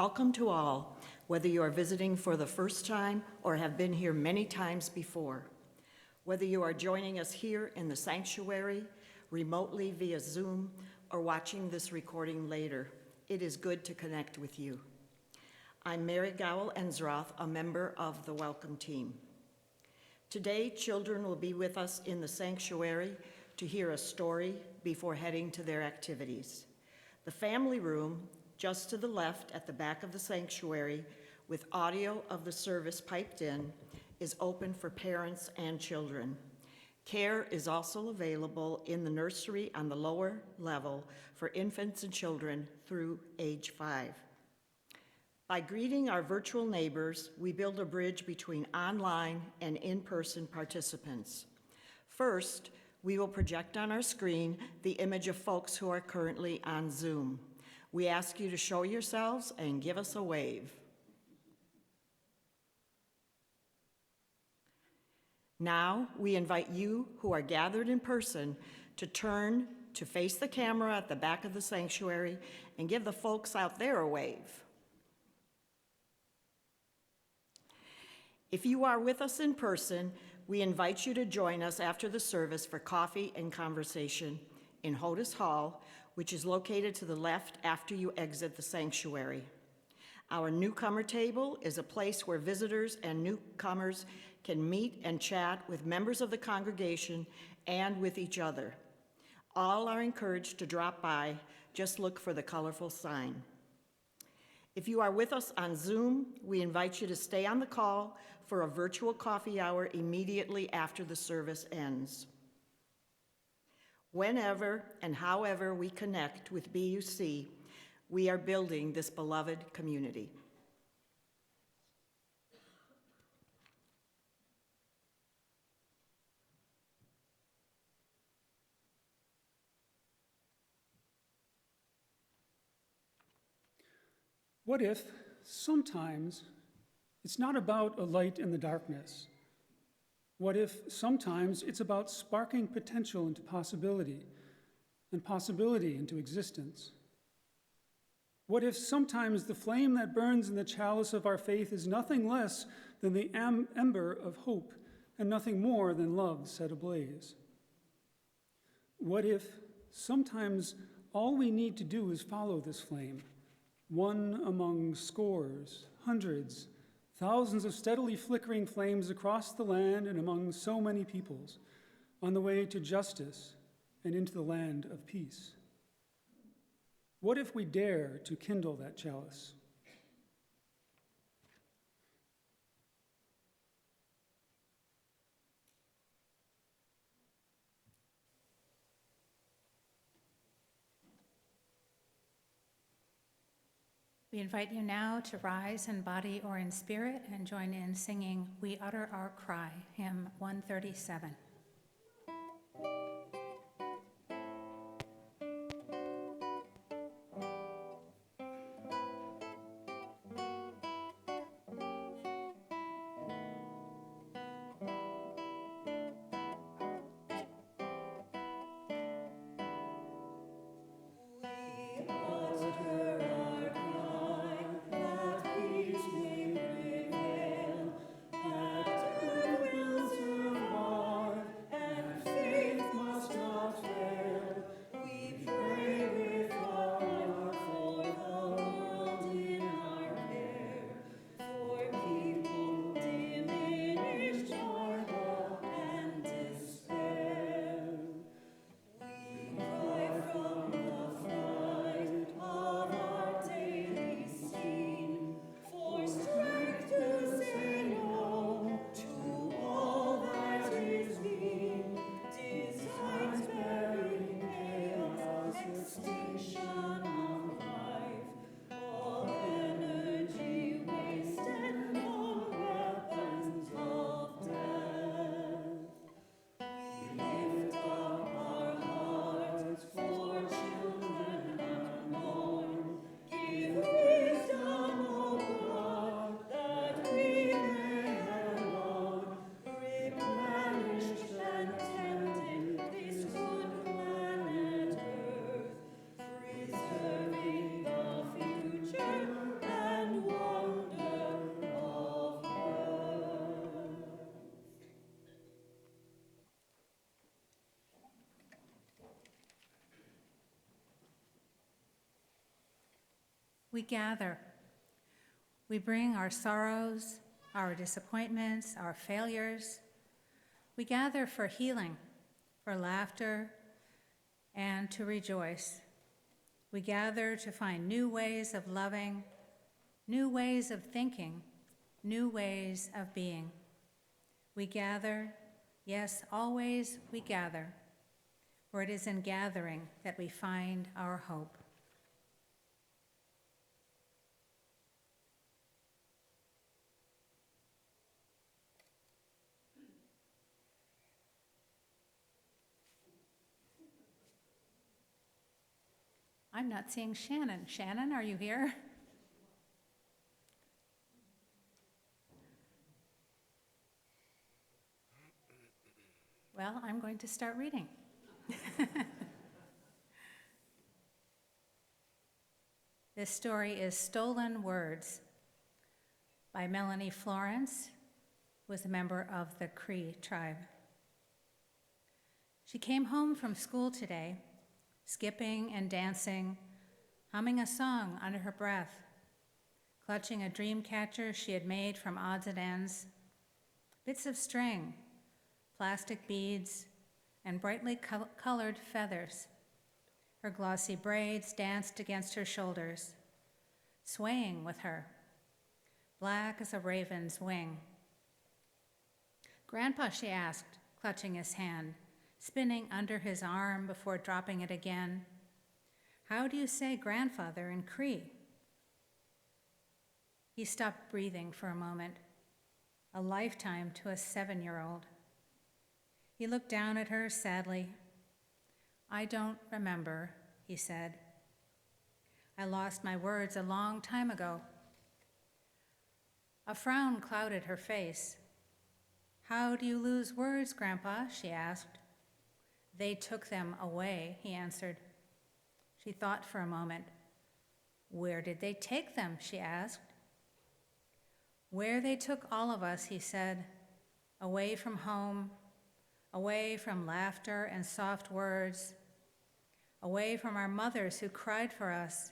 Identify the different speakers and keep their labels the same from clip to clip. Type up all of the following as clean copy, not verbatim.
Speaker 1: Welcome to all, whether you are visiting for the first time or have been here many times before. Whether you are joining us here in the sanctuary, remotely via Zoom, or watching this recording later, it is good to connect with you. I'm Mary Gowell-Ensroth, a member of the Welcome Team. Today, children will be with us in the sanctuary to hear a story before heading to their activities. The family room, just to the left at the back of the sanctuary, with audio of the service piped in, is open for parents and children. Care is also available in the nursery on the lower level for infants and children through age 5. By greeting our virtual neighbors, we build a bridge between online and in-person participants. First, we will project on our screen the image of folks who are currently on Zoom. We ask you to show yourselves and give us a wave. Now, we invite you who are gathered in person to turn to face the camera at the back of the sanctuary and give the folks out there a wave. If you are with us in person, we invite you to join us after the service for coffee and conversation in Hodis Hall, which is located to the left after you exit the sanctuary. Our newcomer table is a place where visitors and newcomers can meet and chat with members of the congregation and with each other. All are encouraged to drop by. Just look for the colorful sign. If you are with us on Zoom, we invite you to stay on the call for a virtual coffee hour immediately after the service ends. Whenever and however we connect with BUC, we are building this beloved community.
Speaker 2: What if sometimes it's not about a light in the darkness? What if sometimes it's about sparking potential into possibility and possibility into existence? What if sometimes the flame that burns in the chalice of our faith is nothing less than the ember of hope and nothing more than love set ablaze? What if sometimes all we need to do is follow this flame, one among scores, hundreds, thousands of steadily flickering flames across the land and among so many peoples, on the way to justice and into the land of peace? What if we dare to kindle that chalice?
Speaker 3: We invite you now to rise in body or in spirit and join in singing We Utter Our Cry, hymn 137. We gather. We bring our sorrows, our disappointments, our failures. We gather for healing, for laughter, and to rejoice. We gather to find new ways of loving, new ways of thinking, new ways of being. We gather, yes, always we gather, for it is in gathering that we find our hope. I'm not seeing Shannon. Shannon, are you here? Well, I'm going to start reading. This story is Stolen Words by Melanie Florence, who is a member of the Cree tribe. She came home from school today, skipping and dancing, humming a song under her breath, clutching a dream catcher she had made from odds and ends, bits of string, plastic beads, and brightly colored feathers. Her glossy braids danced against her shoulders, swaying with her, black as a raven's wing. "Grandpa," she asked, clutching his hand, spinning under his arm before dropping it again, "how do you say grandfather in Cree?" He stopped breathing for a moment, a lifetime to a 7-year-old. He looked down at her sadly. "I don't remember," he said. "I lost my words a long time ago." A frown clouded her face. "How do you lose words, Grandpa?" she asked. "They took them away," he answered. She thought for a moment. "Where did they take them?" she asked. "Where they took all of us," he said, "away from home, away from laughter and soft words, away from our mothers who cried for us."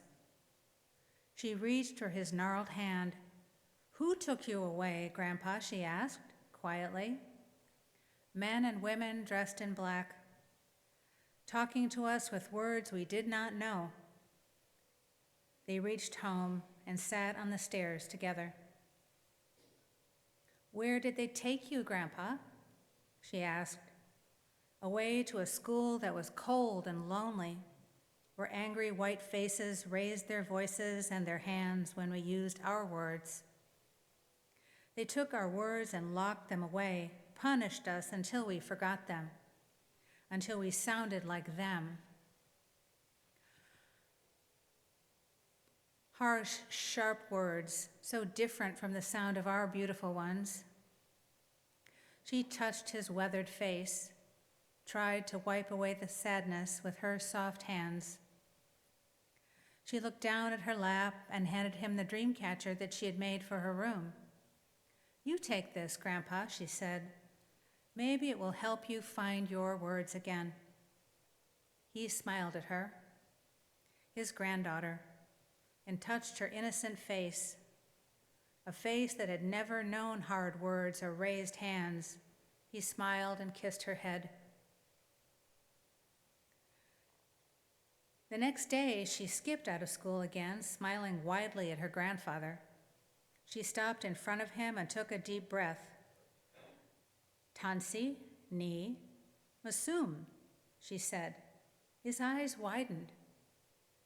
Speaker 3: She reached for his gnarled hand. "Who took you away, Grandpa?" she asked, quietly. "Men and women dressed in black, talking to us with words we did not know." They reached home and sat on the stairs together. "Where did they take you, Grandpa?" she asked. "Away to a school that was cold and lonely, where angry white faces raised their voices and their hands when we used our words. They took our words and locked them away, punished us until we forgot them, until we sounded like them. Harsh, sharp words, so different from the sound of our beautiful ones." She touched his weathered face, tried to wipe away the sadness with her soft hands. She looked down at her lap and handed him the dream catcher that she had made for her room. "You take this, Grandpa," she said. "Maybe it will help you find your words again." He smiled at her, his granddaughter, and touched her innocent face, a face that had never known hard words or raised hands. He smiled and kissed her head. The next day, she skipped out of school again, smiling widely at her grandfather. She stopped in front of him and took a deep breath. "Tansi, ni, masum," she said. His eyes widened.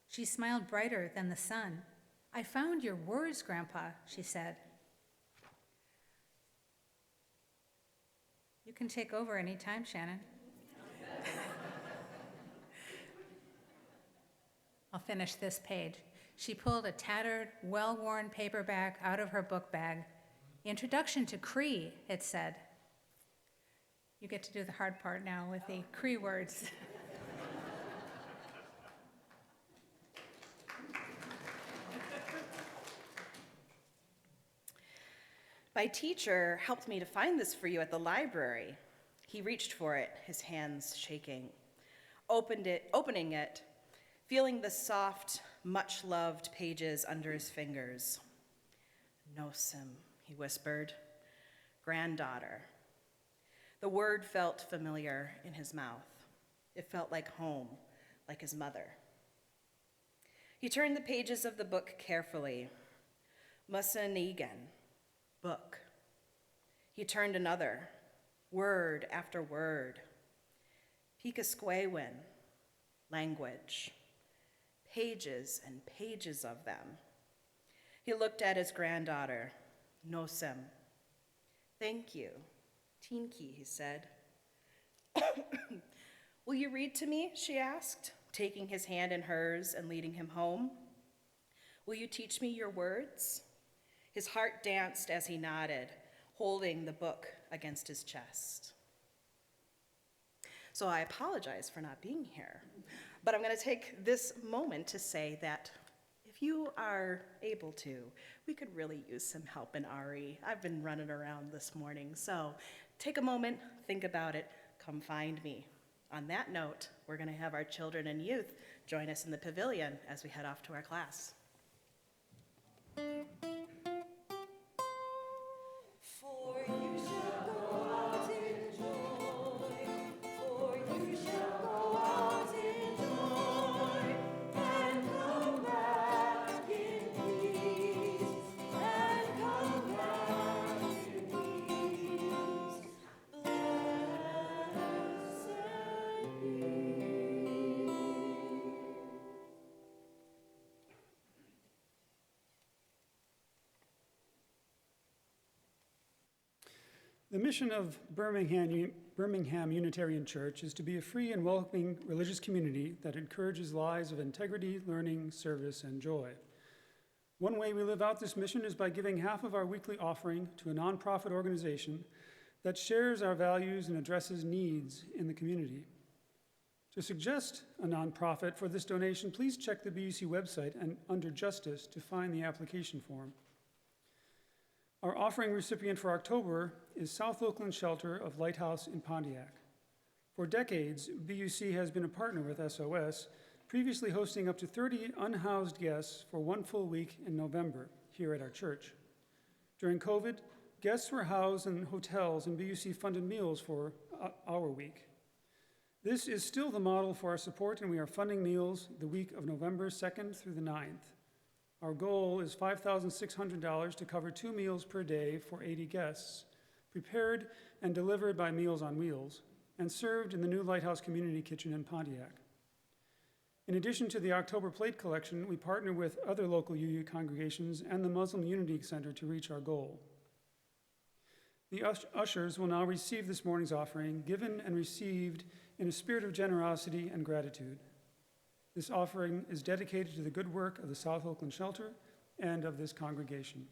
Speaker 3: She smiled brighter than the sun. "I found your words, Grandpa," she said. You can take over anytime, Shannon. I'll finish this page. She pulled a tattered, well-worn paperback out of her book bag. "Introduction to Cree," it said. You get to do the hard part now with the Cree words.
Speaker 4: My teacher helped me to find this for you at the library. He reached for it, his hands shaking, opening it, feeling the soft much-loved pages under his fingers. Nosim, he whispered, granddaughter. The word felt familiar in his mouth. It felt like home, like his mother. He turned the pages of the book carefully. Musanigan, book. He turned another, word after word. Pikasquewin, language. Pages and pages of them. He looked at his granddaughter, Nosem. Thank you, Tinky, he said. Will you read to me, she asked, taking his hand in hers and leading him home. Will you teach me your words? His heart danced as he nodded, holding the book against his chest. So I apologize for not being here, but I'm going to take this moment to say that if you are able to, we could really use some help in RE. I've been running around this morning, so take a moment, think about it, come find me. On that note, we're going to have our children and youth join us in the pavilion as we head off to our class.
Speaker 5: For you shall go out in joy, for you shall go out in joy, and come back in peace, and come back in peace. Blessed be.
Speaker 2: The mission of Birmingham Unitarian Church is to be a free and welcoming religious community that encourages lives of integrity, learning, service, and joy. One way we live out this mission is by giving half of our weekly offering to a nonprofit organization that shares our values and addresses needs in the community. To suggest a nonprofit for this donation, please check the BUC website and under Justice to find the application form. Our offering recipient for October is South Oakland Shelter of Lighthouse in Pontiac. For decades, BUC has been a partner with SOS, previously hosting up to 30 unhoused guests for one full week in November here at our church. During COVID, guests were housed in hotels and BUC funded meals for our week. This is still the model for our support, and we are funding meals the week of November 2nd through the 9th. Our goal is $5,600 to cover 2 meals per day for 80 guests, prepared and delivered by Meals on Wheels, and served in the new Lighthouse Community Kitchen in Pontiac. In addition to the October plate collection, we partner with other local UU congregations and the Muslim Unity Center to reach our goal. The ushers will now receive this morning's offering, given and received in a spirit of generosity and gratitude. This offering is dedicated to the good work of the South Oakland Shelter and of this congregation.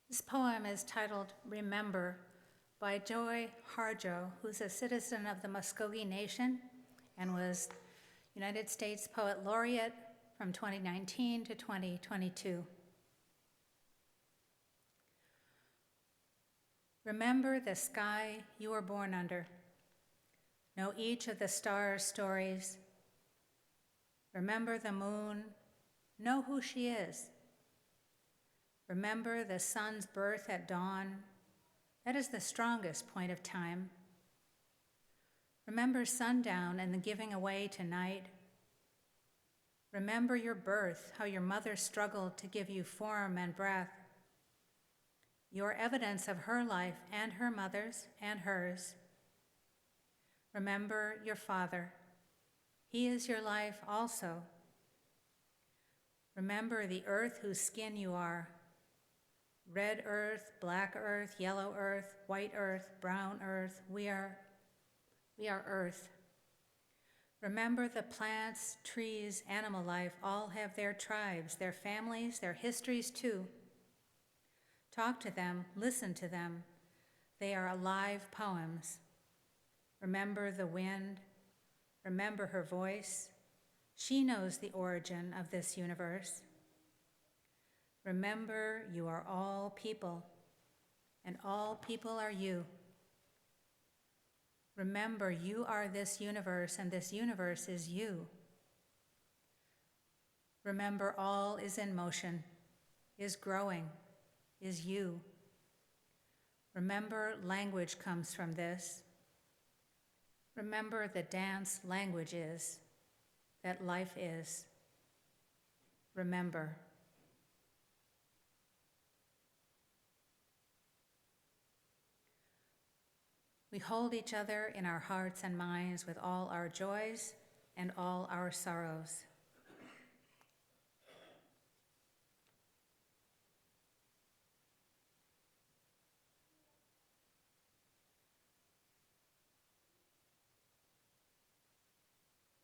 Speaker 3: This poem is titled Remember by Joy Harjo, who's a citizen of the Muskogee Nation and was United States Poet Laureate from 2019 to 2022. Remember the sky you were born under. Know each of the stars' stories. Remember the moon. Know who she is. Remember the sun's birth at dawn. That is the strongest point of time. Remember sundown and the giving away to night. Remember your birth, how your mother struggled to give you form and breath. Your evidence of her life and her mother's and hers. Remember your father. He is your life also. Remember the earth whose skin you are. Red earth, black earth, yellow earth, white earth, brown earth. We are earth. Remember the plants, trees, animal life all have their tribes, their families, their histories too. Talk to them, listen to them. They are alive poems. Remember the wind. Remember her voice. She knows the origin of this universe. Remember you are all people, and all people are you. Remember you are this universe, and this universe is you. Remember all is in motion, is growing, is you. Remember language comes from this. Remember the dance language is, that life is. Remember. We hold each other in our hearts and minds with all our joys and all our sorrows.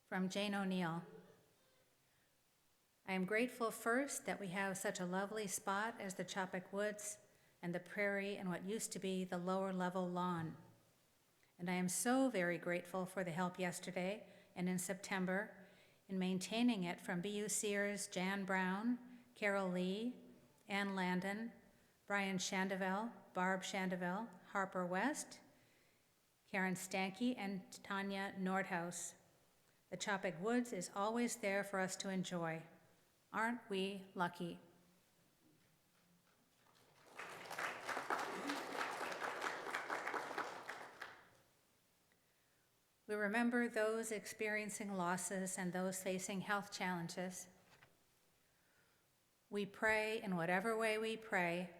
Speaker 3: From Jane O'Neill. I am grateful first that we have such a lovely spot as the Choppic Woods and the prairie and what used to be the lower level lawn. And I am so very grateful for the help yesterday and in September in maintaining it from B.U. Sears, Jan Brown, Carol Lee, Ann Landon, Brian Shandevell, Barb Shandevell, Harper West, Karen Stanke, and Tanya Nordhaus. The Choppic Woods is always there for us to enjoy. Aren't we lucky? We remember those experiencing losses and those facing health challenges. We pray in whatever way we pray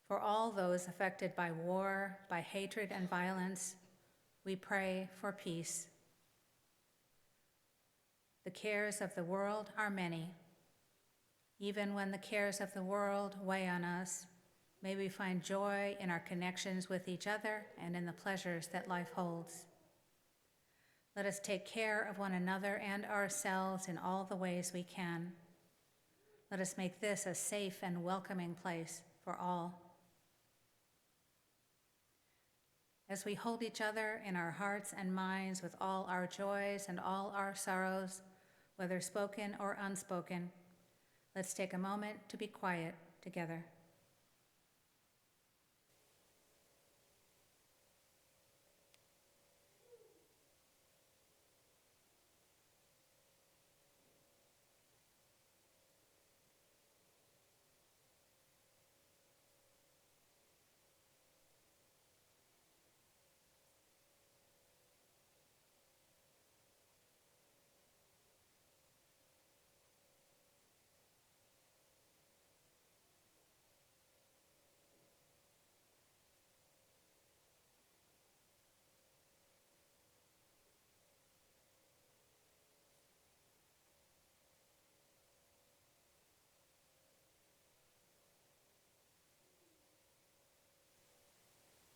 Speaker 3: for all those affected by war, by hatred and violence. We pray for peace. The cares of the world are many. Even when the cares of the world weigh on us, may we find joy in our connections with each other and in the pleasures that life holds. Let us take care of one another and ourselves in all the ways we can. Let us make this a safe and welcoming place for all. As we hold each other in our hearts and minds with all our joys and all our sorrows, whether spoken or unspoken, let's take a moment to be quiet together.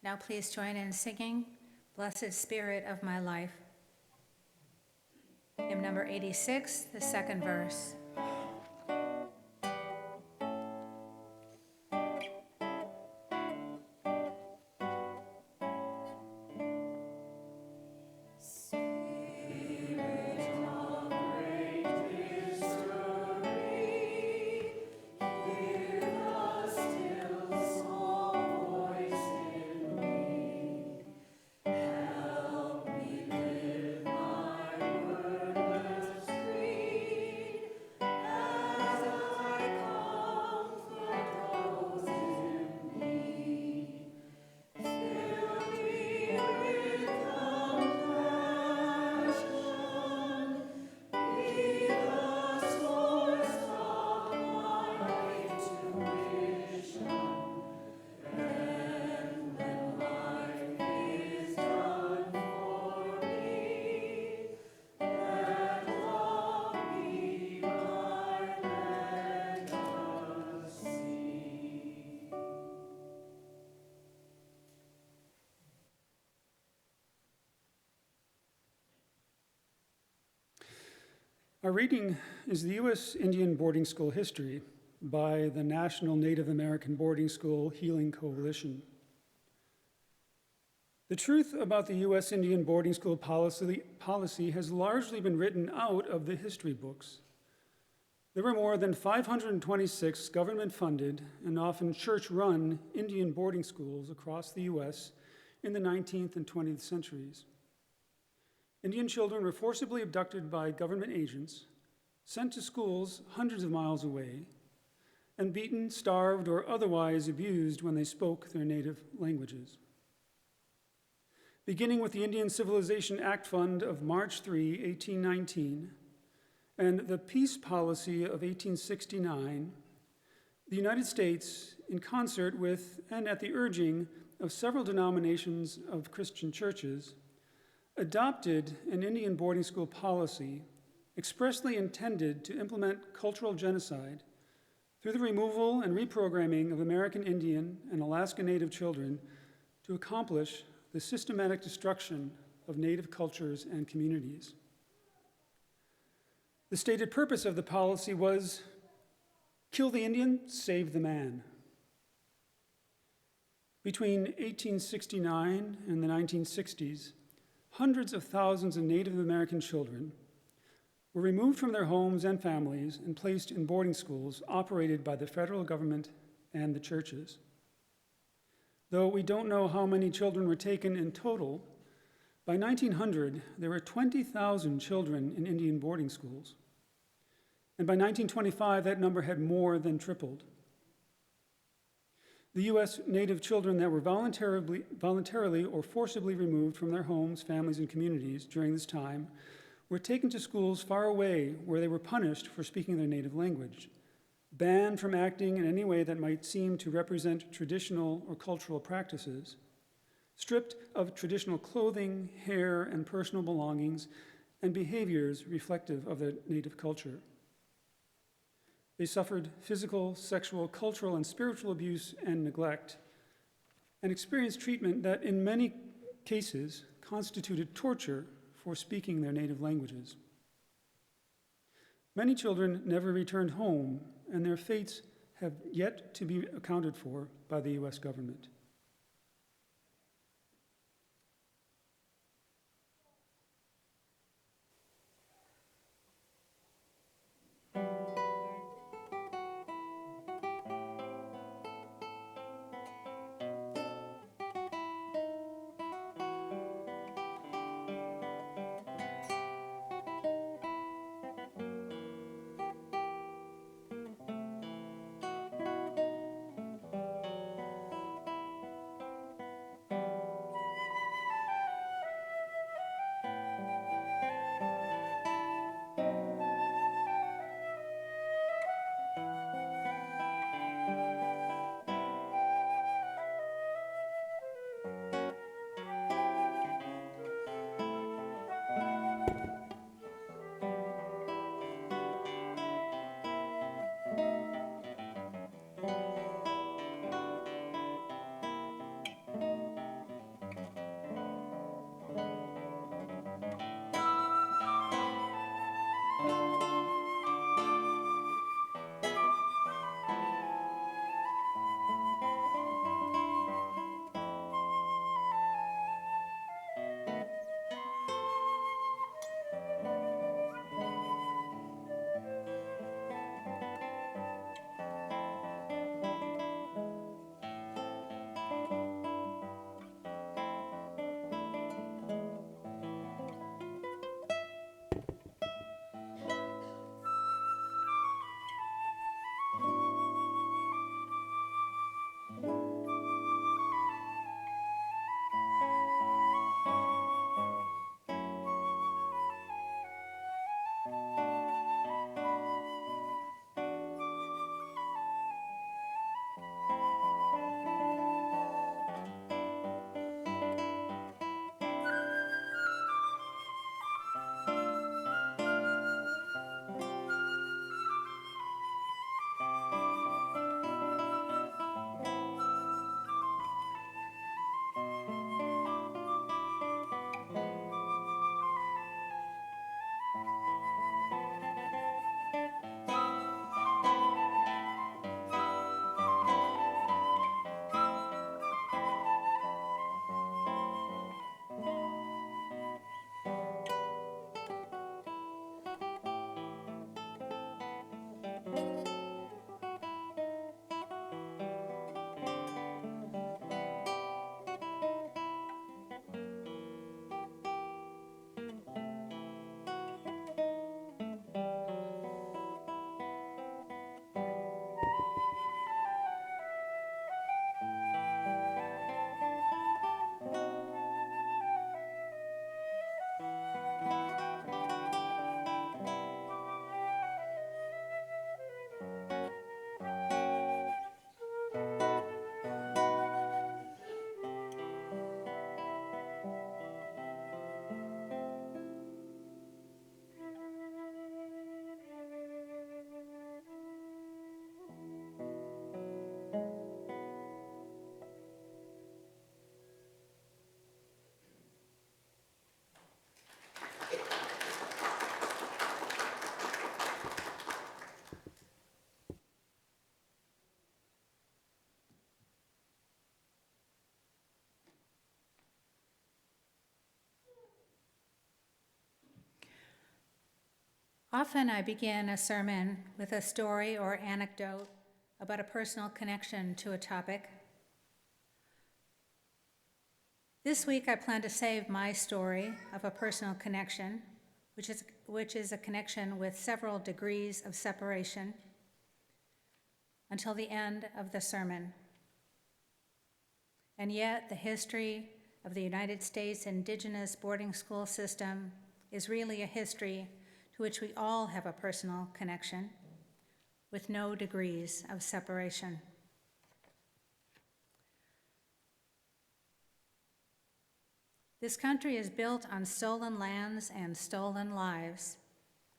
Speaker 3: Now please join in singing Blessed Spirit of My Life. Hymn number 86, the second verse.
Speaker 2: Our reading is the U.S. Indian Boarding School History by the National Native American Boarding School Healing Coalition. The truth about the U.S. Indian boarding school policy has largely been written out of the history books. There were more than 526 government-funded and often church-run Indian boarding schools across the U.S. in the 19th and 20th centuries. Indian children were forcibly abducted by government agents, sent to schools hundreds of miles away, and beaten, starved, or otherwise abused when they spoke their native languages. Beginning with the Indian Civilization Act Fund of March 3, 1819, and the Peace Policy of 1869, the United States, in concert with and at the urging of several denominations of Christian churches, adopted an Indian boarding school policy expressly intended to implement cultural genocide through the removal and reprogramming of American Indian and Alaska Native children to accomplish the systematic destruction of Native cultures and communities. The stated purpose of the policy was kill the Indian, save the man. Between 1869 and the 1960s, hundreds of thousands of Native American children were removed from their homes and families and placed in boarding schools operated by the federal government and the churches. Though we don't know how many children were taken in total, by 1900, there were 20,000 children in Indian boarding schools. And by 1925, that number had more than tripled. The U.S. Native children that were voluntarily or forcibly removed from their homes, families, and communities during this time were taken to schools far away where they were punished for speaking their native language, banned from acting in any way that might seem to represent traditional or cultural practices, stripped of traditional clothing, hair, and personal belongings, and behaviors reflective of their native culture. They suffered physical, sexual, cultural, and spiritual abuse and neglect, and experienced treatment that in many cases constituted torture for speaking their native languages. Many children never returned home, and their fates have yet to be accounted for by the U.S. government.
Speaker 3: Often I begin a sermon with a story or anecdote about a personal connection to a topic. This week I plan to save my story of a personal connection, which is a connection with several degrees of separation, until the end of the sermon. And yet the history of the United States indigenous boarding school system is really a history to which we all have a personal connection, with no degrees of separation. This country is built on stolen lands and stolen lives,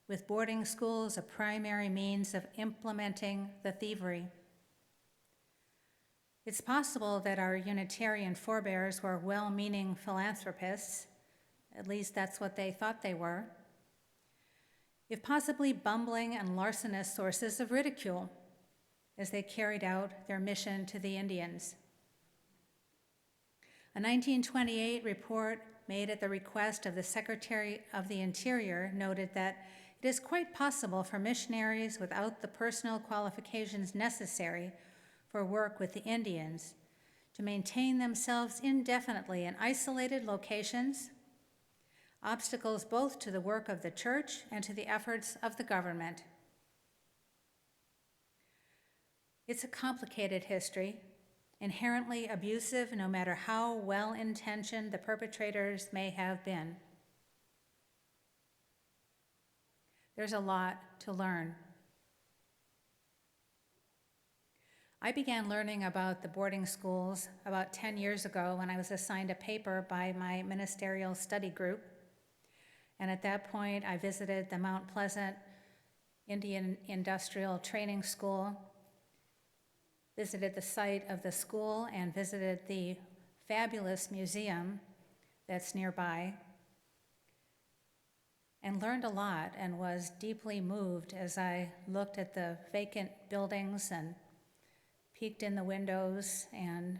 Speaker 3: with boarding schools a primary means of implementing the thievery. It's possible that our Unitarian forebears were well-meaning philanthropists, at least that's what they thought they were, if possibly bumbling and larcenous sources of ridicule as they carried out their mission to the Indians. A 1928 report made at the request of the Secretary of the Interior noted that it is quite possible for missionaries without the personal qualifications necessary for work with the Indians to maintain themselves indefinitely in isolated locations, obstacles both to the work of the church and to the efforts of the government. It's a complicated history, inherently abusive no matter how well-intentioned the perpetrators may have been. There's a lot to learn. I began learning about the boarding schools about 10 years ago when I was assigned a paper by my ministerial study group. And at that point, I visited the Mount Pleasant Indian Industrial Training School, visited the site of the school, and visited the fabulous museum that's nearby, and learned a lot and was deeply moved as I looked at the vacant buildings and peeked in the windows and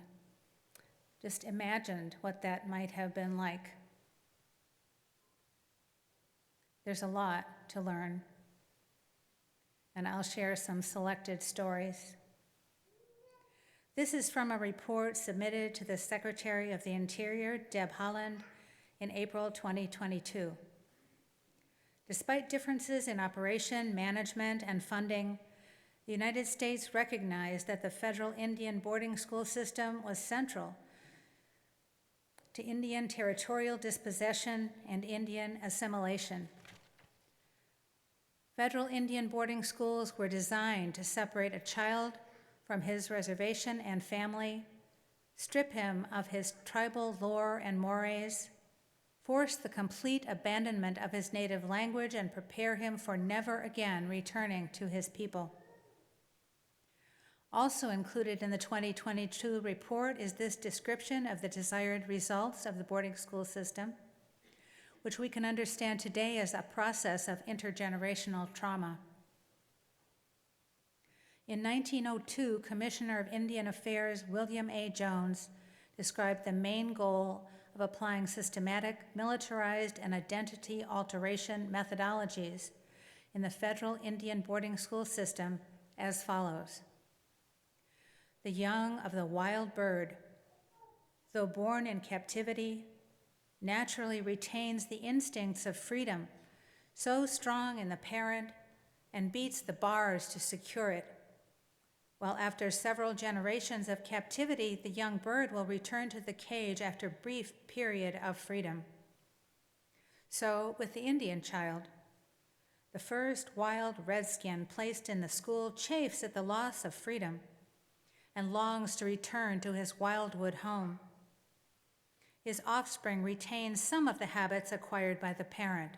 Speaker 3: just imagined what that might have been like. There's a lot to learn, and I'll share some selected stories. This is from a report submitted to the Secretary of the Interior, Deb Haaland, in April 2022. Despite differences in operation, management, and funding, the United States recognized that the federal Indian boarding school system was central to Indian territorial dispossession and Indian assimilation. Federal Indian boarding schools were designed to separate a child from his reservation and family, strip him of his tribal lore and mores, force the complete abandonment of his native language, and prepare him for never again returning to his people. Also included in the 2022 report is this description of the desired results of the boarding school system, which we can understand today as a process of intergenerational trauma. In 1902, Commissioner of Indian Affairs William A. Jones described the main goal of applying systematic, militarized, and identity alteration methodologies in the federal Indian boarding school system as follows. The young of the wild bird, though born in captivity, naturally retains the instincts of freedom so strong in the parent and beats the bars to secure it, while after several generations of captivity, the young bird will return to the cage after a brief period of freedom. So with the Indian child, the first wild redskin placed in the school chafes at the loss of freedom and longs to return to his wildwood home. His offspring retains some of the habits acquired by the parent.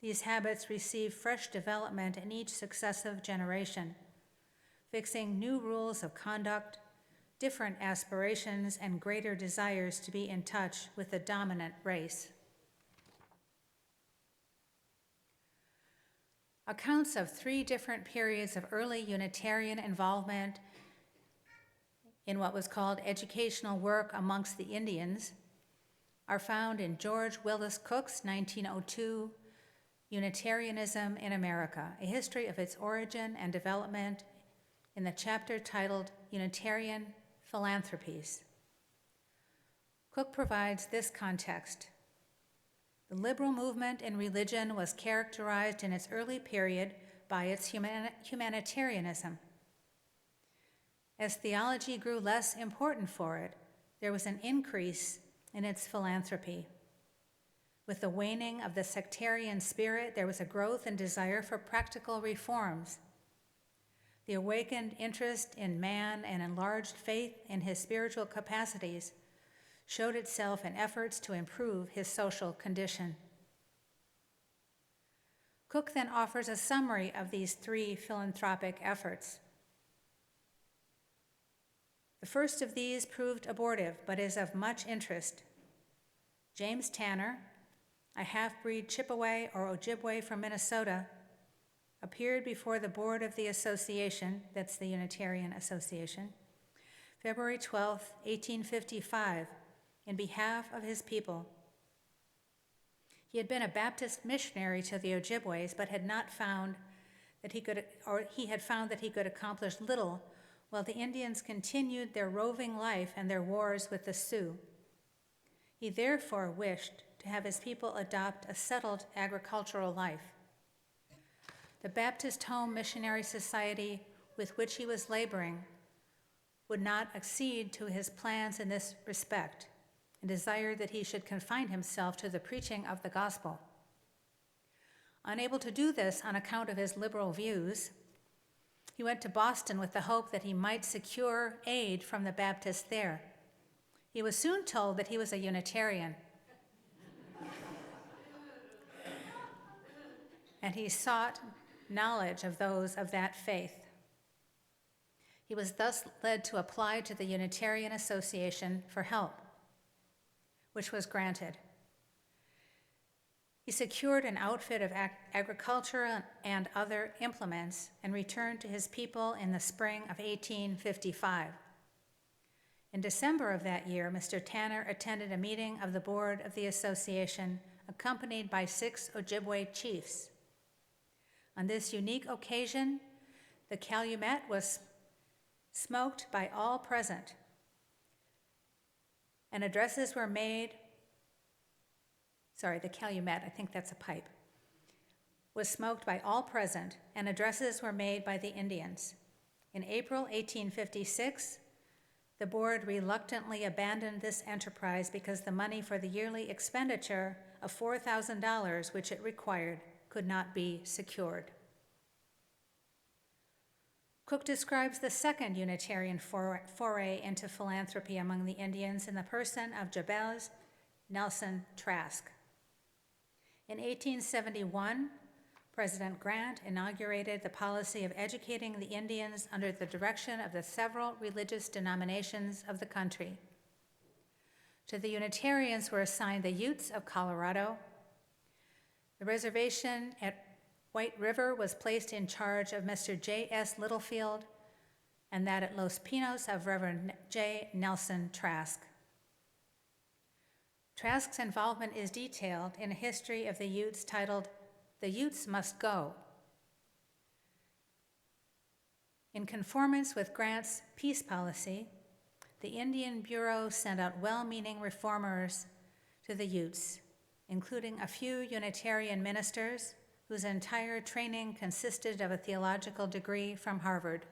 Speaker 3: These habits receive fresh development in each successive generation, fixing new rules of conduct, different aspirations, and greater desires to be in touch with the dominant race. Accounts of 3 different periods of early Unitarian involvement in what was called educational work amongst the Indians are found in George Willis Cook's 1902 Unitarianism in America, a history of its origin and development in the chapter titled Unitarian Philanthropies. Cook provides this context. The liberal movement in religion was characterized in its early period by its humanitarianism. As theology grew less important for it, there was an increase in its philanthropy. With the waning of the sectarian spirit, there was a growth and desire for practical reforms. The awakened interest in man and enlarged faith in his spiritual capacities showed itself in efforts to improve his social condition. Cook then offers a summary of these three philanthropic efforts. The first of these proved abortive, but is of much interest. James Tanner, a half-breed Chippewa or Ojibwe from Minnesota, appeared before the board of the association, that's the Unitarian Association, February 12, 1855, in behalf of his people. He had been a Baptist missionary to the Ojibways, but had found that he could accomplish little while the Indians continued their roving life and their wars with the Sioux. He therefore wished to have his people adopt a settled agricultural life. The Baptist Home Missionary Society with which he was laboring would not accede to his plans in this respect, and desired that he should confine himself to the preaching of the gospel. Unable to do this on account of his liberal views, he went to Boston with the hope that he might secure aid from the Baptists there. He was soon told that he was a Unitarian, and he sought knowledge of those of that faith. He was thus led to apply to the Unitarian Association for help, which was granted. He secured an outfit of agriculture and other implements and returned to his people in the spring of 1855. In December of that year, Mr. Tanner attended a meeting of the board of the association, accompanied by 6 Ojibwe chiefs. On this unique occasion, the calumet was smoked by all present, and addresses were made, the calumet, I think that's a pipe, was smoked by all present, and addresses were made by the Indians. In April 1856, the board reluctantly abandoned this enterprise because the money for the yearly expenditure of $4,000, which it required, could not be secured. Cook describes the second Unitarian foray into philanthropy among the Indians in the person of Jabez Nelson Trask. In 1871, President Grant inaugurated the policy of educating the Indians under the direction of the several religious denominations of the country. To the Unitarians were assigned the Utes of Colorado. The reservation at White River was placed in charge of Mr. J.S. Littlefield, and that at Los Pinos of Reverend J. Nelson Trask. Trask's involvement is detailed in a history of the Utes titled, "The Utes Must Go." In conformance with Grant's peace policy, the Indian Bureau sent out well-meaning reformers to the Utes, including a few Unitarian ministers whose entire training consisted of a theological degree from Harvard.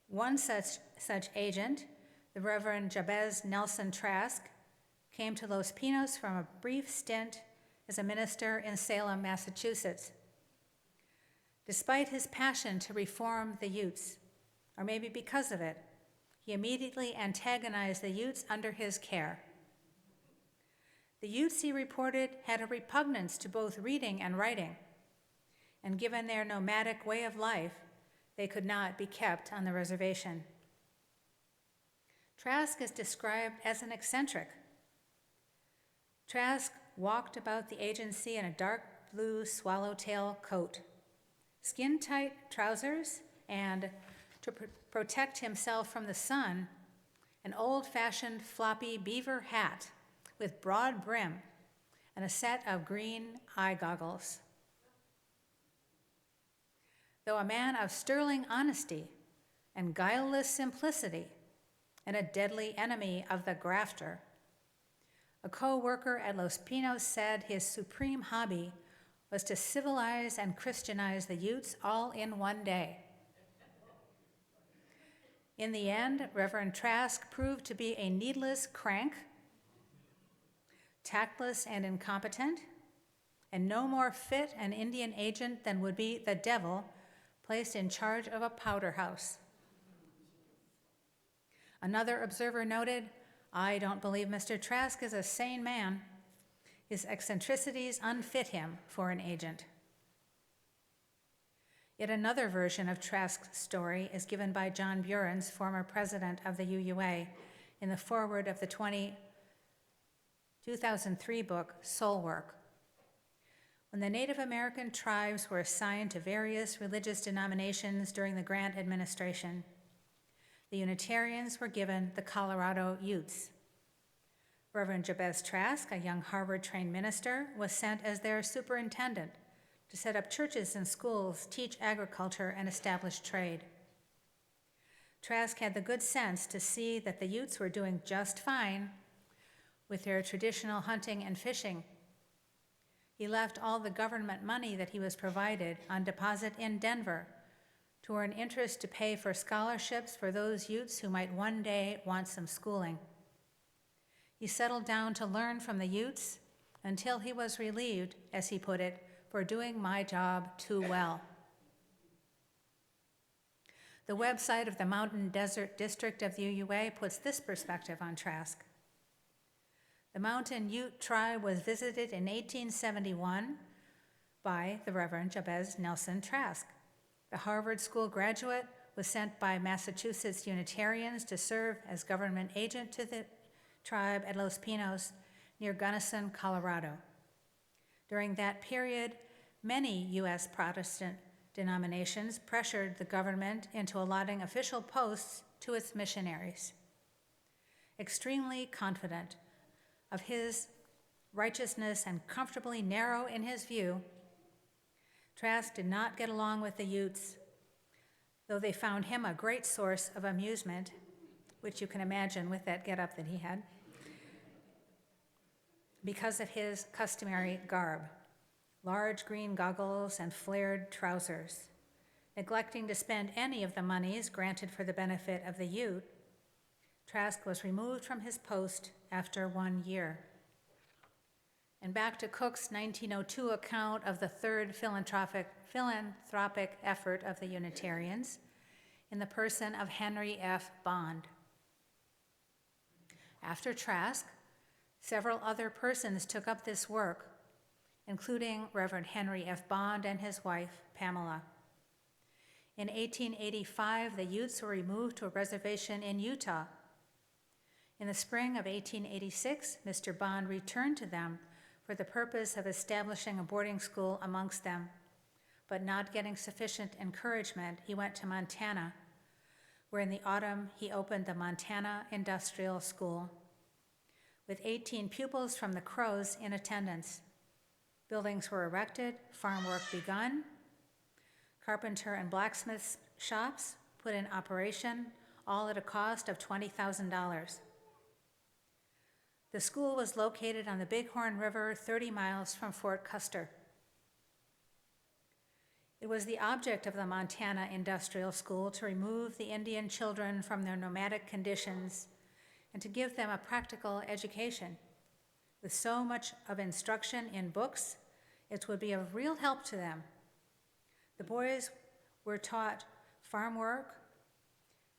Speaker 3: One such agent, the Reverend Jabez Nelson Trask, came to Los Pinos from a brief stint as a minister in Salem, Massachusetts. Despite his passion to reform the Utes, or maybe because of it, he immediately antagonized the Utes under his care. The Utes, he reported, had a repugnance to both reading and writing, and given their nomadic way of life, they could not be kept on the reservation. Trask is described as an eccentric. Trask walked about the agency in a dark blue swallowtail coat, skin-tight trousers, and, to protect himself from the sun, an old-fashioned floppy beaver hat with broad brim, and a set of green eye goggles. Though a man of sterling honesty and guileless simplicity, and a deadly enemy of the grafter, a co-worker at Los Pinos said his supreme hobby was to civilize and Christianize the Utes all in one day. In the end, Reverend Trask proved to be a needless crank, tactless and incompetent, and no more fit an Indian agent than would be the devil placed in charge of a powder house. Another observer noted, "I don't believe Mr. Trask is a sane man. His eccentricities unfit him for an agent." Yet another version of Trask's story is given by John Burns, former president of the UUA, in the foreword of the 2003 book, Soul Work. When the Native American tribes were assigned to various religious denominations during the Grant administration, the Unitarians were given the Colorado Utes. Reverend Jabez Trask, a young Harvard-trained minister, was sent as their superintendent to set up churches and schools, teach agriculture, and establish trade. Trask had the good sense to see that the Utes were doing just fine with their traditional hunting and fishing. He left all the government money that he was provided on deposit in Denver to earn interest to pay for scholarships for those Utes who might one day want some schooling. He settled down to learn from the Utes until he was relieved, as he put it, for doing my job too well. The website of the Mountain Desert District of the UUA puts this perspective on Trask. The Mountain Ute tribe was visited in 1871 by the Reverend Jabez Nelson Trask. The Harvard School graduate was sent by Massachusetts Unitarians to serve as government agent to the tribe at Los Pinos near Gunnison, Colorado. During that period, many U.S. Protestant denominations pressured the government into allotting official posts to its missionaries. Extremely confident of his righteousness and comfortably narrow in his view, Trask did not get along with the Utes, though they found him a great source of amusement, which you can imagine with that getup that he had, because of his customary garb, large green goggles and flared trousers. Neglecting to spend any of the monies granted for the benefit of the Ute, Trask was removed from his post after 1 year. And back to Cook's 1902 account of the third philanthropic effort of the Unitarians in the person of Henry F. Bond. After Trask, several other persons took up this work, including Reverend Henry F. Bond and his wife, Pamela. In 1885, the Utes were removed to a reservation in Utah. In the spring of 1886, Mr. Bond returned to them for the purpose of establishing a boarding school amongst them, but not getting sufficient encouragement, he went to Montana, where in the autumn he opened the Montana Industrial School, with 18 pupils from the Crows in attendance. Buildings were erected, farm work begun, carpenter and blacksmith shops put in operation, all at a cost of $20,000. The school was located on the Bighorn River, 30 miles from Fort Custer. It was the object of the Montana Industrial School to remove the Indian children from their nomadic conditions and to give them a practical education. With so much of instruction in books, it would be of real help to them. The boys were taught farm work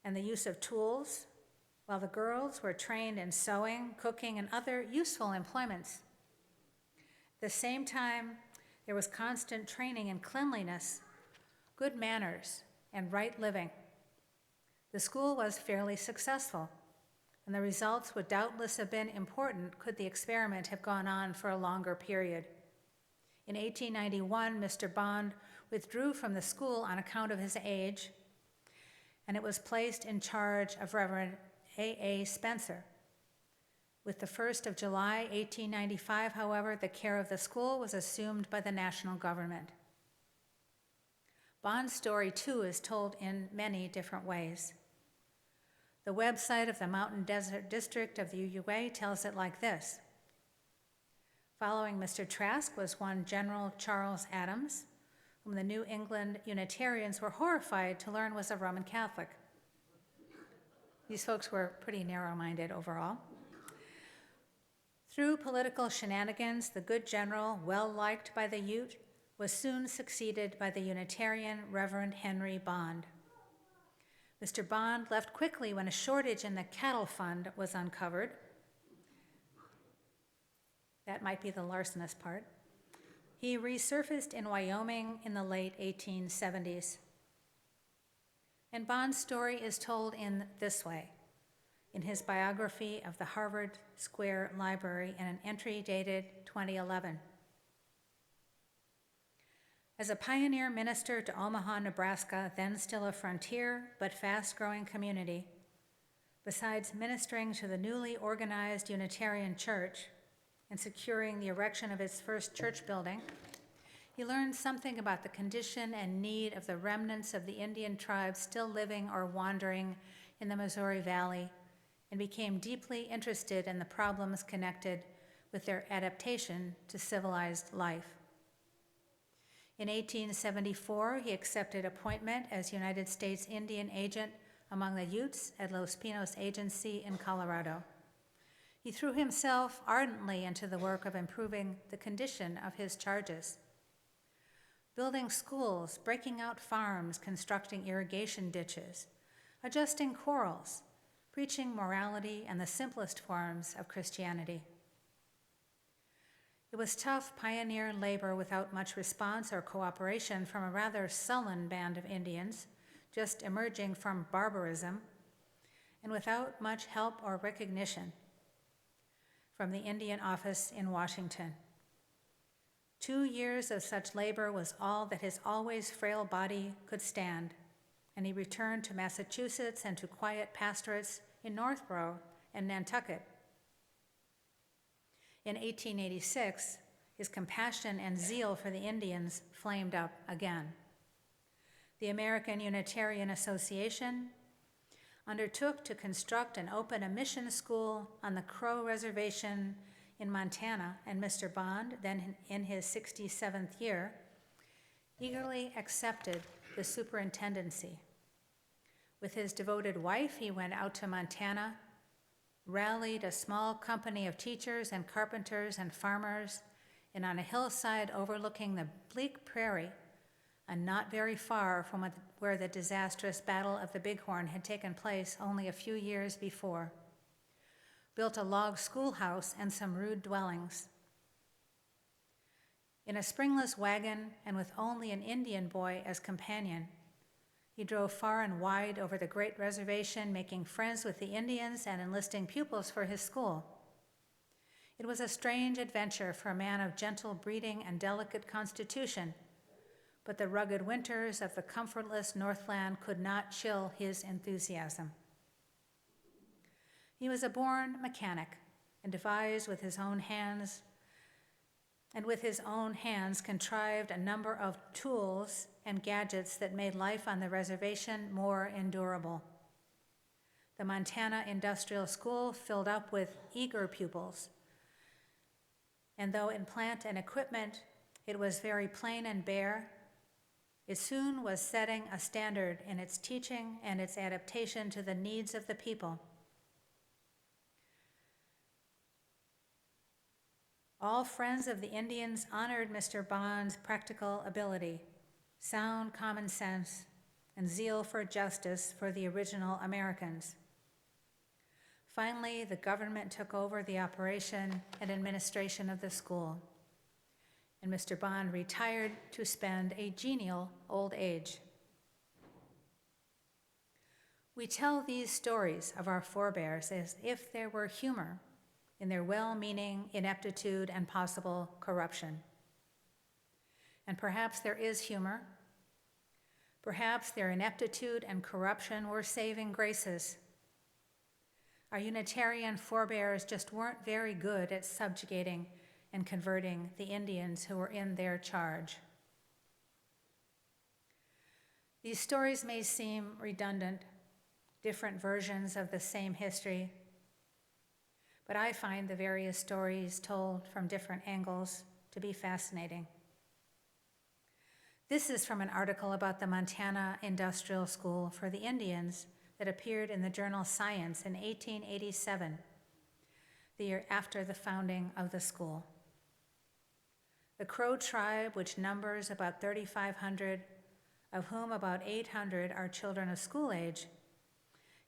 Speaker 3: and the use of tools, while the girls were trained in sewing, cooking, and other useful employments. At the same time, there was constant training in cleanliness, good manners, and right living. The school was fairly successful, and the results would doubtless have been important could the experiment have gone on for a longer period. In 1891, Mr. Bond withdrew from the school on account of his age, and it was placed in charge of Reverend A.A. Spencer. With the 1st of July, 1895, however, the care of the school was assumed by the national government. Bond's story, too, is told in many different ways. The website of the Mountain Desert District of the UUA tells it like this. Following Mr. Trask was one General Charles Adams, whom the New England Unitarians were horrified to learn was a Roman Catholic. These folks were pretty narrow-minded overall. Through political shenanigans, the good general, well-liked by the Ute, was soon succeeded by the Unitarian Reverend Henry Bond. Mr. Bond left quickly when a shortage in the cattle fund was uncovered. That might be the larcenous part. He resurfaced in Wyoming in the late 1870s. And Bond's story is told in this way, in his biography of the Harvard Square Library in an entry dated 2011. As a pioneer minister to Omaha, Nebraska, then still a frontier but fast-growing community, besides ministering to the newly organized Unitarian Church and securing the erection of its first church building, he learned something about the condition and need of the remnants of the Indian tribes still living or wandering in the Missouri Valley, and became deeply interested in the problems connected with their adaptation to civilized life. In 1874, he accepted appointment as United States Indian Agent among the Utes at Los Pinos Agency in Colorado. He threw himself ardently into the work of improving the condition of his charges. Building schools, breaking out farms, constructing irrigation ditches, adjusting quarrels, preaching morality and the simplest forms of Christianity. It was tough pioneer labor without much response or cooperation from a rather sullen band of Indians, just emerging from barbarism, and without much help or recognition from the Indian office in Washington. 2 years of such labor was all that his always frail body could stand, and he returned to Massachusetts and to quiet pastorates in Northborough and Nantucket. In 1886, his compassion and zeal for the Indians flamed up again. The American Unitarian Association undertook to construct and open a mission school on the Crow Reservation in Montana, and Mr. Bond, then in his 67th year, eagerly accepted the superintendency. With his devoted wife, he went out to Montana, rallied a small company of teachers and carpenters and farmers, and on a hillside overlooking the bleak prairie, and not very far from where the disastrous Battle of the Bighorn had taken place only a few years before, built a log schoolhouse and some rude dwellings. In a springless wagon and with only an Indian boy as companion, he drove far and wide over the great reservation, making friends with the Indians and enlisting pupils for his school. It was a strange adventure for a man of gentle breeding and delicate constitution, but the rugged winters of the comfortless Northland could not chill his enthusiasm. He was a born mechanic and devised with his own hands, contrived a number of tools and gadgets that made life on the reservation more endurable. The Montana Industrial School filled up with eager pupils, and though in plant and equipment it was very plain and bare, it soon was setting a standard in its teaching and its adaptation to the needs of the people. All friends of the Indians honored Mr. Bond's practical ability, sound common sense, and zeal for justice for the original Americans. Finally, the government took over the operation and administration of the school, and Mr. Bond retired to spend a genial old age. We tell these stories of our forebears as if there were humor in their well-meaning ineptitude and possible corruption. And perhaps there is humor. Perhaps their ineptitude and corruption were saving graces. Our Unitarian forebears just weren't very good at subjugating and converting the Indians who were in their charge. These stories may seem redundant, different versions of the same history, but I find the various stories told from different angles to be fascinating. This is from an article about the Montana Industrial School for the Indians that appeared in the journal Science in 1887, the year after the founding of the school. The Crow tribe, which numbers about 3,500, of whom about 800 are children of school age,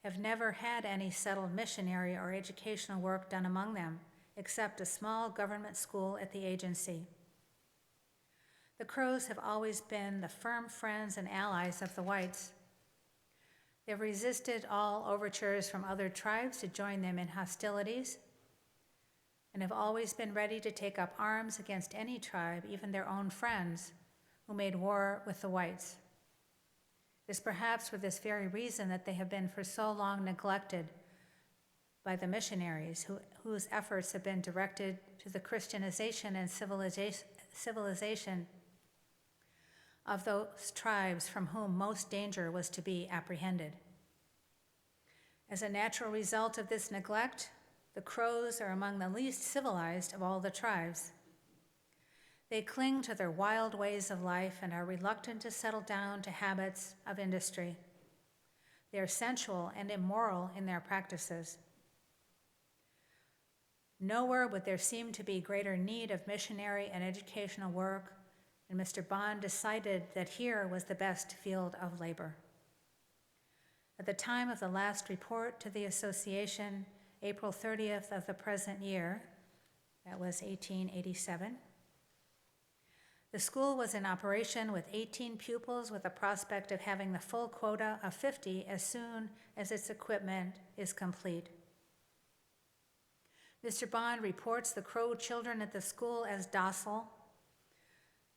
Speaker 3: have never had any settled missionary or educational work done among them, except a small government school at the agency. The Crows have always been the firm friends and allies of the whites. They have resisted all overtures from other tribes to join them in hostilities, and have always been ready to take up arms against any tribe, even their own friends, who made war with the whites. It is perhaps for this very reason that they have been for so long neglected by the missionaries, whose efforts have been directed to the Christianization and civilization of those tribes from whom most danger was to be apprehended. As a natural result of this neglect, the Crows are among the least civilized of all the tribes. They cling to their wild ways of life and are reluctant to settle down to habits of industry. They are sensual and immoral in their practices. Nowhere would there seem to be greater need of missionary and educational work, and Mr. Bond decided that here was the best field of labor. At the time of the last report to the association, April 30th of the present year, that was 1887, the school was in operation with 18 pupils with a prospect of having the full quota of 50 as soon as its equipment is complete. Mr. Bond reports the Crow children at the school as docile,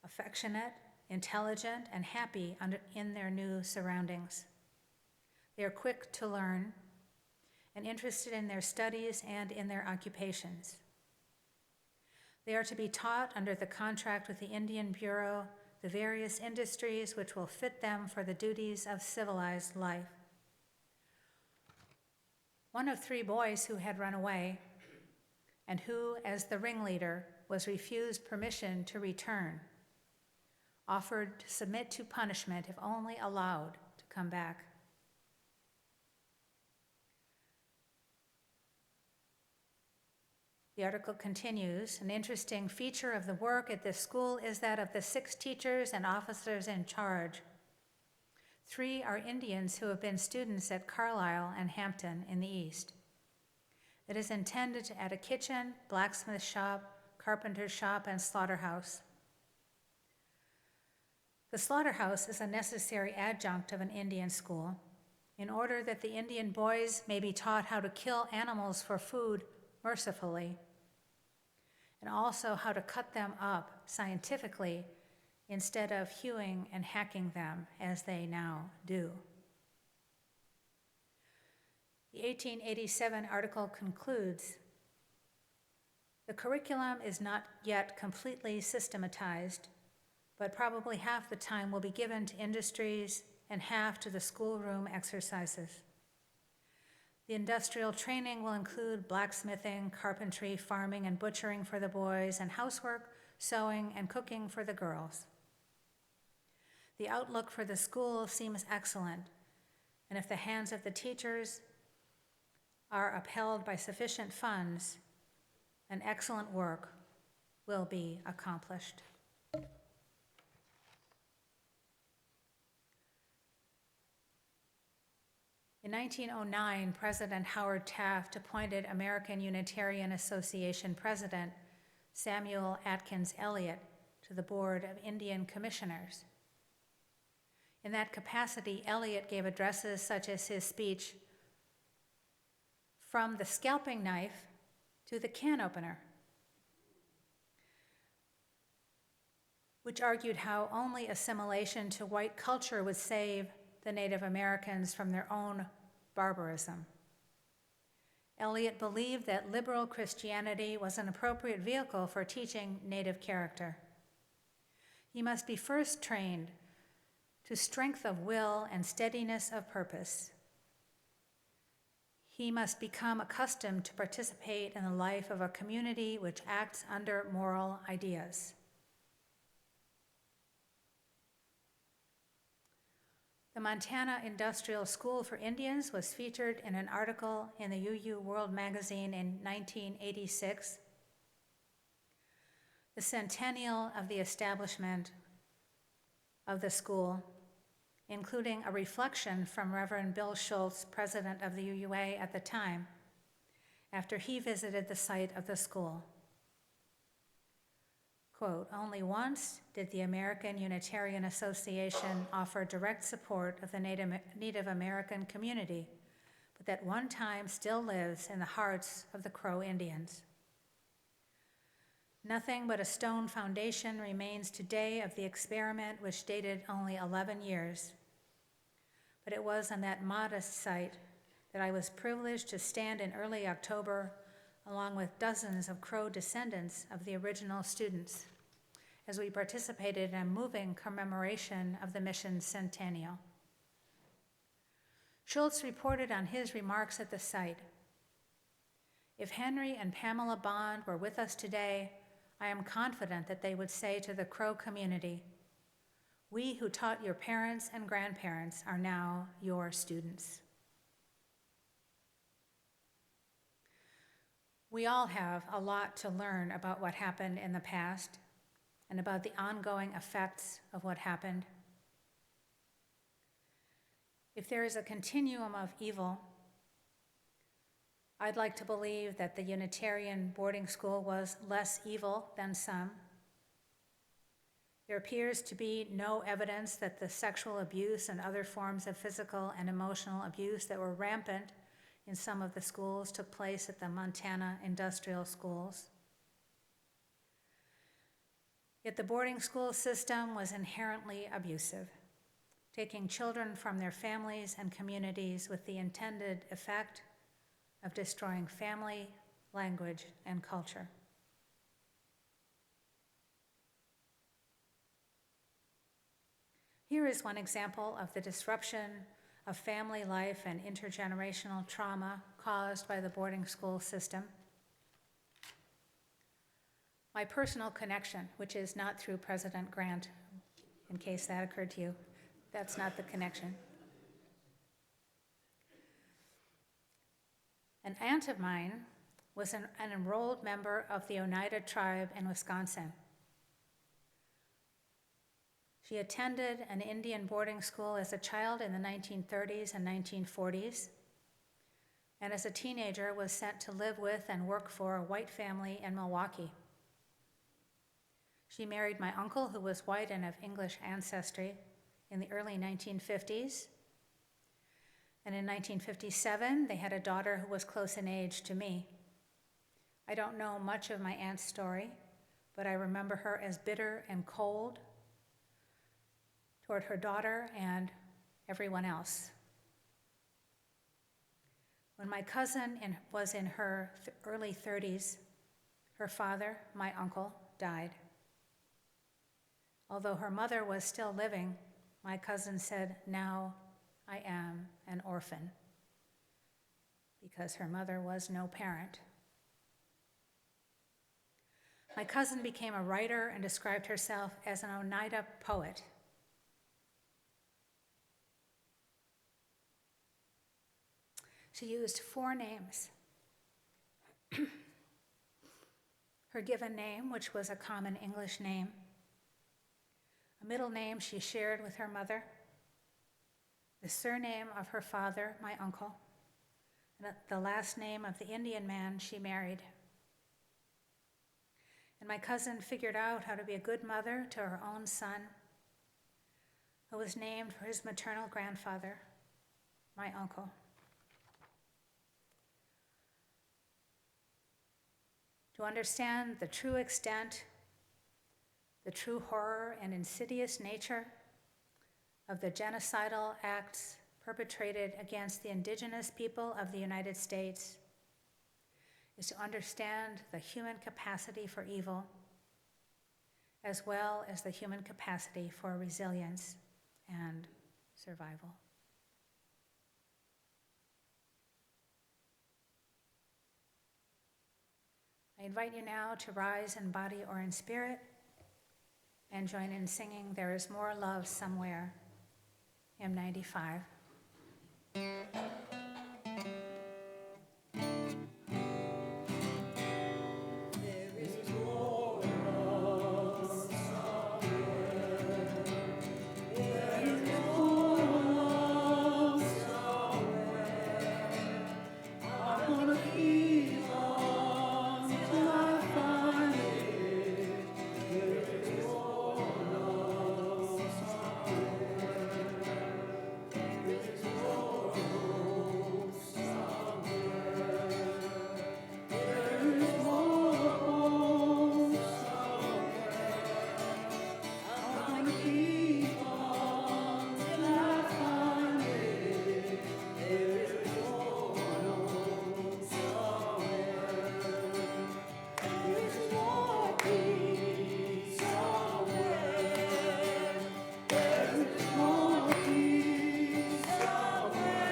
Speaker 3: affectionate, intelligent, and happy in their new surroundings. They are quick to learn and interested in their studies and in their occupations. They are to be taught under the contract with the Indian Bureau the various industries which will fit them for the duties of civilized life. One of 3 boys who had run away, and who, as the ringleader, was refused permission to return, offered to submit to punishment if only allowed to come back. The article continues, an interesting feature of the work at this school is that of the 6 teachers and officers in charge, 3 are Indians who have been students at Carlisle and Hampton in the East. It is intended to add a kitchen, blacksmith shop, carpenter shop, and slaughterhouse. The slaughterhouse is a necessary adjunct of an Indian school in order that the Indian boys may be taught how to kill animals for food mercifully, and also how to cut them up scientifically instead of hewing and hacking them as they now do. The 1887 article concludes, the curriculum is not yet completely systematized, but probably half the time will be given to industries and half to the schoolroom exercises. The industrial training will include blacksmithing, carpentry, farming, and butchering for the boys, and housework, sewing, and cooking for the girls. The outlook for the school seems excellent, and if the hands of the teachers are upheld by sufficient funds, an excellent work will be accomplished. In 1909, President Howard Taft appointed American Unitarian Association President Samuel Atkins Elliott to the Board of Indian Commissioners. In that capacity, Elliott gave addresses such as his speech, "From the scalping knife to the can opener," which argued how only assimilation to white culture would save the Native Americans from their own barbarism. Eliot believed that liberal Christianity was an appropriate vehicle for teaching Native character. He must be first trained to strength of will and steadiness of purpose. He must become accustomed to participate in the life of a community which acts under moral ideas. The Montana Industrial School for Indians was featured in an article in the UU World magazine in 1986. The centennial of the establishment of the school, including a reflection from Reverend Bill Schultz, president of the UUA at the time, after he visited the site of the school. Quote, "Only once did the American Unitarian Association offer direct support of the Native American community, but that one time still lives in the hearts of the Crow Indians. Nothing but a stone foundation remains today of the experiment, which dated only 11 years. But it was on that modest site that I was privileged to stand in early October along with dozens of Crow descendants of the original students, as we participated in a moving commemoration of the mission's centennial." Schultz reported on his remarks at the site. "If Henry and Pamela Bond were with us today, I am confident that they would say to the Crow community, 'We who taught your parents and grandparents are now your students.'" We all have a lot to learn about what happened in the past and about the ongoing effects of what happened. If there is a continuum of evil, I'd like to believe that the Unitarian boarding school was less evil than some. There appears to be no evidence that the sexual abuse and other forms of physical and emotional abuse that were rampant in some of the schools took place at the Montana industrial schools. Yet the boarding school system was inherently abusive, taking children from their families and communities with the intended effect of destroying family, language, and culture. Here is one example of the disruption of family life and intergenerational trauma caused by the boarding school system. My personal connection, which is not through President Grant, in case that occurred to you, that's not the connection. An aunt of mine was an enrolled member of the Oneida tribe in Wisconsin. She attended an Indian boarding school as a child in the 1930s and 1940s, and as a teenager was sent to live with and work for a white family in Milwaukee. She married my uncle, who was white and of English ancestry, in the early 1950s. And in 1957, they had a daughter who was close in age to me. I don't know much of my aunt's story, but I remember her as bitter and cold toward her daughter and everyone else. When my cousin was in her early 30s, her father, my uncle, died. Although her mother was still living, my cousin said, "Now I am an orphan," because her mother was no parent. My cousin became a writer and described herself as an Oneida poet. She used 4 names. Her given name, which was a common English name, a middle name she shared with her mother, the surname of her father, my uncle, and the last name of the Indian man she married. And my cousin figured out how to be a good mother to her own son, who was named for his maternal grandfather, my uncle. To understand the true extent, the true horror and insidious nature of the genocidal acts perpetrated against the indigenous people of the United States, is to understand the human capacity for evil, as well as the human capacity for resilience and survival. I invite you now to rise in body or in spirit and join in singing There Is More Love Somewhere, hymn 95.
Speaker 5: There is more love somewhere. There is more love somewhere. I'm gonna keep on till I find it. There is more love somewhere. There is more hope somewhere. There is more hope somewhere. I'm gonna keep on till I find it. There is more hope somewhere. There is more peace somewhere. There is more peace somewhere.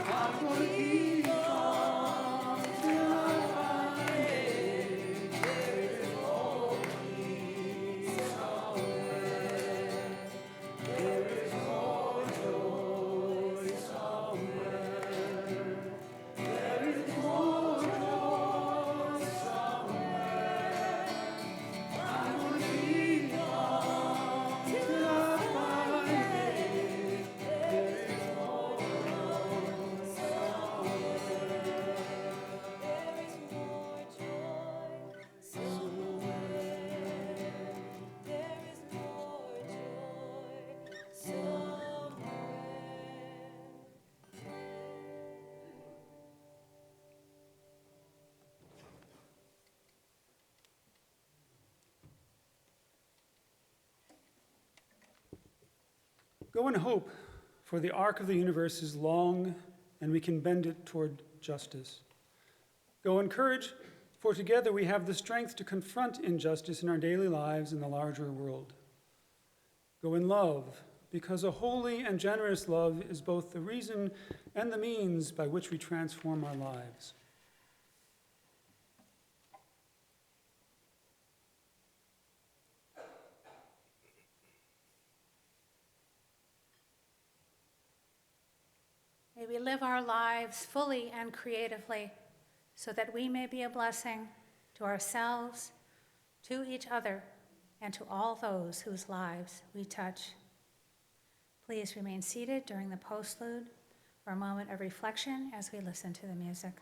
Speaker 5: I'm gonna keep on till I find it. There is more peace somewhere. There is more joy somewhere. There is more joy somewhere. I'm gonna keep on till I find it. There is more love somewhere. There is more joy somewhere. There is more joy
Speaker 2: Go in hope, for the arc of the universe is long, and we can bend it toward justice. Go in courage, for together we have the strength to confront injustice in our daily lives and the larger world. Go in love, because a holy and generous love is both the reason and the means by which we transform our lives.
Speaker 3: May we live our lives fully and creatively so that we may be a blessing to ourselves, to each other, and to all those whose lives we touch. Please remain seated during the postlude for a moment of reflection as we listen to the music.